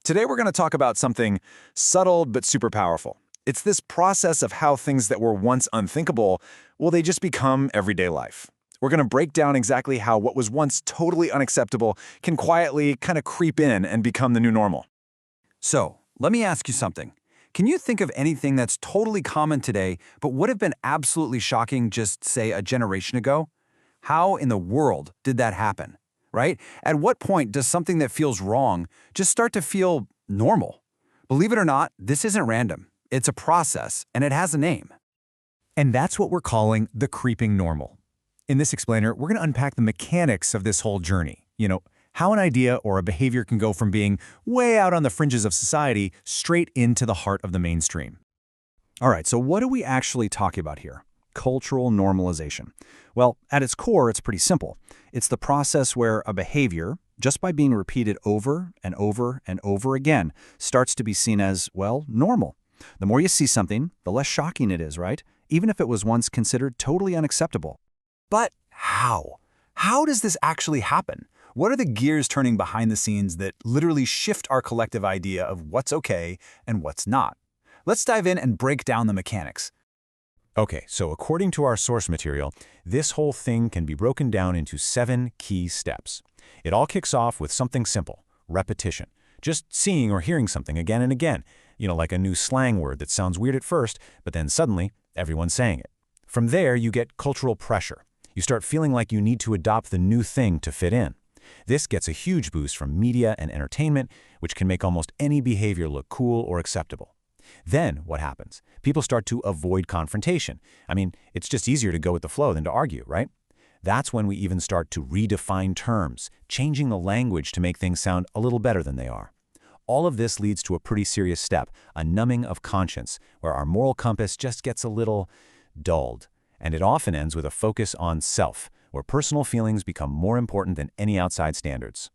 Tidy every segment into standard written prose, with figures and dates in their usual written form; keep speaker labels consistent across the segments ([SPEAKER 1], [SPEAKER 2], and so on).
[SPEAKER 1] Today we're going to talk about something subtle but super powerful. It's this process of how things that were once unthinkable, well, they just become everyday life. We're going to break down exactly how what was once totally unacceptable can quietly kind of creep in and become the new normal.
[SPEAKER 2] So, let me ask you something. Can you think of anything that's totally common today, but would have been absolutely shocking just, say, a generation ago? How in the world did that happen, right? At what point does something that feels wrong just start to feel normal? Believe it or not, this isn't random. It's a process, and it has a name.
[SPEAKER 3] And that's what we're calling the creeping normal. In this explainer, we're going to unpack the mechanics of this whole journey. How an idea or a behavior can go from being way out on the fringes of society straight into the heart of the mainstream.
[SPEAKER 2] All right, so what are we actually talking about here? Cultural normalization. Well, at its core, it's pretty simple. It's the process where a behavior, just by being repeated over and over and over again, starts to be seen as, well, normal. The more you see something, the less shocking it is, right? Even if it was once considered totally unacceptable. But how? How does this actually happen? What are the gears turning behind the scenes that literally shift our collective idea of what's okay and what's not? Let's dive in and break down the mechanics.
[SPEAKER 3] Okay, so according to our source material, this whole thing can be broken down into 7 key steps. It all kicks off with something simple: repetition. Just seeing or hearing something again and again, like a new slang word that sounds weird at first, but then suddenly everyone's saying it. From there, you get cultural pressure. You start feeling like you need to adopt the new thing to fit in. This gets a huge boost from media and entertainment, which can make almost any behavior look cool or acceptable. Then, what happens? People start to avoid confrontation. It's just easier to go with the flow than to argue, right? That's when we even start to redefine terms, changing the language to make things sound a little better than they are. All of this leads to a pretty serious step, a numbing of conscience, where our moral compass just gets a little dulled. And it often ends with a focus on self, where personal feelings become more important than any outside standards.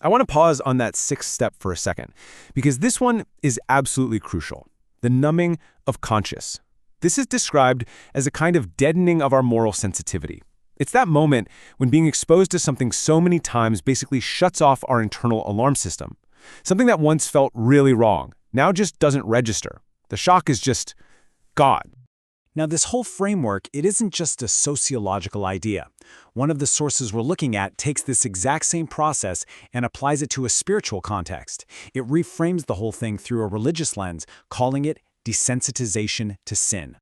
[SPEAKER 4] I want to pause on that 6th step for a second, because this one is absolutely crucial: the numbing of conscience. This is described as a kind of deadening of our moral sensitivity. It's that moment when being exposed to something so many times basically shuts off our internal alarm system. Something that once felt really wrong now just doesn't register. The shock is just gone.
[SPEAKER 2] Now, this whole framework, it isn't just a sociological idea. One of the sources we're looking at takes this exact same process and applies it to a spiritual context. It reframes the whole thing through a religious lens, calling it desensitization to sin.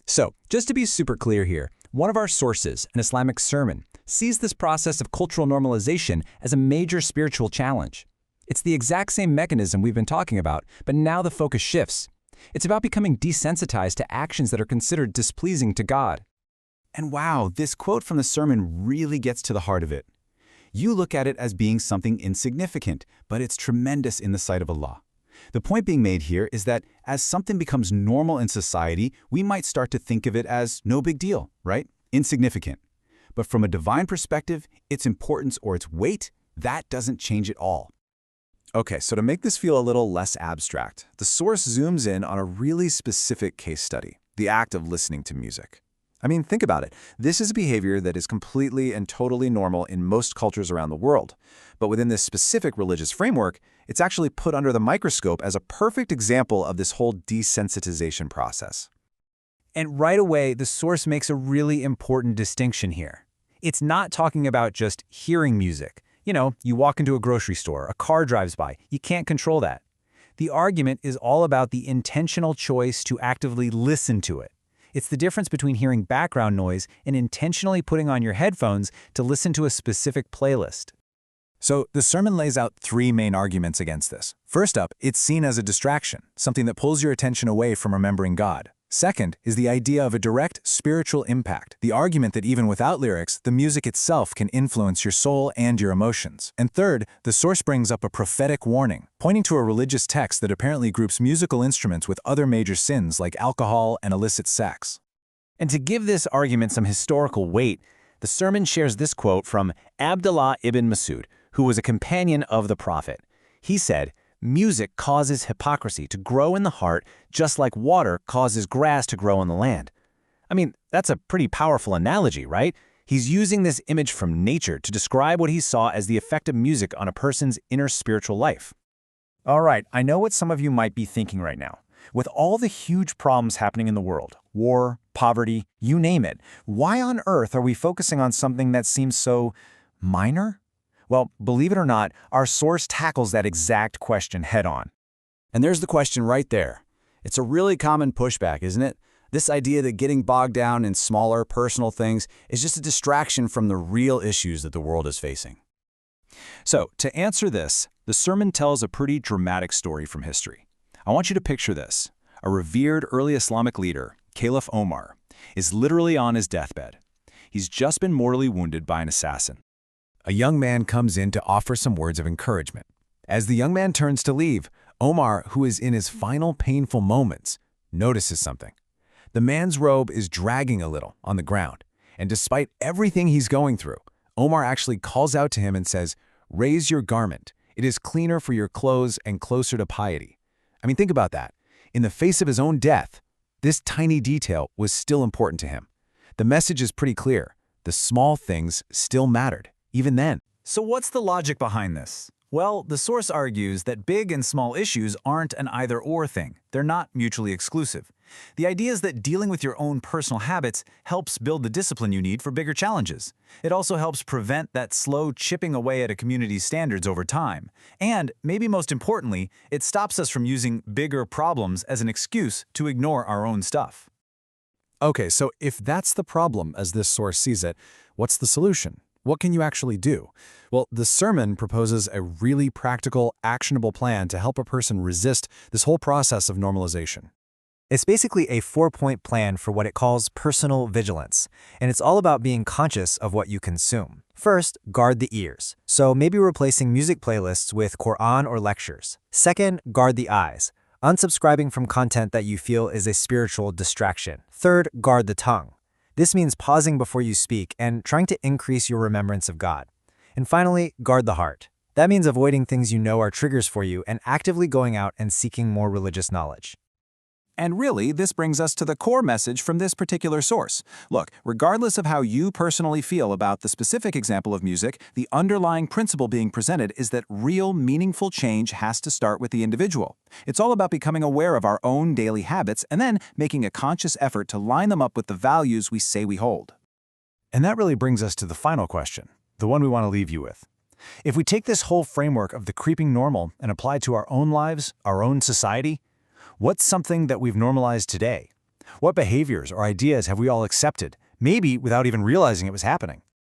[SPEAKER 2] So, just to be super clear here, one of our sources, an Islamic sermon, sees this process of cultural normalization as a major spiritual challenge. It's the exact same mechanism we've been talking about, but now the focus shifts. It's about becoming desensitized to actions that are considered displeasing to God. And wow, this quote from the sermon really gets to the heart of it. You look at it as being something insignificant, but it's tremendous in the sight of Allah. The point being made here is that as something becomes normal in society, we might start to think of it as no big deal, right? Insignificant. But from a divine perspective, its importance or its weight, that doesn't change at all. Okay, so to make this feel a little less abstract, the source zooms in on a really specific case study: the act of listening to music. Think about it. This is a behavior that is completely and totally normal in most cultures around the world. But within this specific religious framework, it's actually put under the microscope as a perfect example of this whole desensitization process. And right away, the source makes a really important distinction here. It's not talking about just hearing music. You walk into a grocery store, a car drives by, you can't control that. The argument is all about the intentional choice to actively listen to it. It's the difference between hearing background noise and intentionally putting on your headphones to listen to a specific playlist. So the sermon lays out 3 main arguments against this. First up, it's seen as a distraction, something that pulls your attention away from remembering God. Second is the idea of a direct spiritual impact, the argument that even without lyrics, the music itself can influence your soul and your emotions. And third, the source brings up a prophetic warning, pointing to a religious text that apparently groups musical instruments with other major sins like alcohol and illicit sex. And to give this argument some historical weight, the sermon shares this quote from Abdullah ibn Masood, who was a companion of the Prophet. He said, "Music causes hypocrisy to grow in the heart just like water causes grass to grow on the land." That's a pretty powerful analogy, right? He's using this image from nature to describe what he saw as the effect of music on a person's inner spiritual life.
[SPEAKER 1] All right, I know what some of you might be thinking right now. With all the huge problems happening in the world, war, poverty, you name it, why on earth are we focusing on something that seems so minor? Well, believe it or not, our source tackles that exact question head-on.
[SPEAKER 2] And there's the question right there. It's a really common pushback, isn't it? This idea that getting bogged down in smaller, personal things is just a distraction from the real issues that the world is facing.
[SPEAKER 1] So, to answer this, the sermon tells a pretty dramatic story from history. I want you to picture this. A revered early Islamic leader, Caliph Omar, is literally on his deathbed. He's just been mortally wounded by an assassin.
[SPEAKER 3] A young man comes in to offer some words of encouragement. As the young man turns to leave, Omar, who is in his final painful moments, notices something. The man's robe is dragging a little on the ground, and despite everything he's going through, Omar actually calls out to him and says, "Raise your garment. It is cleaner for your clothes and closer to piety." I mean, think about that. In the face of his own death, this tiny detail was still important to him. The message is pretty clear. The small things still mattered, even then.
[SPEAKER 1] So what's the logic behind this? Well, the source argues that big and small issues aren't an either-or thing. They're not mutually exclusive. The idea is that dealing with your own personal habits helps build the discipline you need for bigger challenges. It also helps prevent that slow chipping away at a community's standards over time. And, maybe most importantly, it stops us from using bigger problems as an excuse to ignore our own stuff.
[SPEAKER 4] Okay, so if that's the problem as this source sees it, what's the solution? What can you actually do? Well, the sermon proposes a really practical, actionable plan to help a person resist this whole process of normalization.
[SPEAKER 5] It's basically a 4-point plan for what it calls personal vigilance, and it's all about being conscious of what you consume. First, guard the ears, so maybe replacing music playlists with Quran or lectures. Second, guard the eyes, unsubscribing from content that you feel is a spiritual distraction. Third, guard the tongue. This means pausing before you speak and trying to increase your remembrance of God. And finally, guard the heart. That means avoiding things you know are triggers for you and actively going out and seeking more religious knowledge.
[SPEAKER 1] And really, this brings us to the core message from this particular source. Look, regardless of how you personally feel about the specific example of music, the underlying principle being presented is that real, meaningful change has to start with the individual. It's all about becoming aware of our own daily habits and then making a conscious effort to line them up with the values we say we hold.
[SPEAKER 3] And that really brings us to the final question, the one we want to leave you with. If we take this whole framework of the creeping normal and apply it to our own lives, our own society, what's something that we've normalized today? What behaviors or ideas have we all accepted, maybe without even realizing it was happening?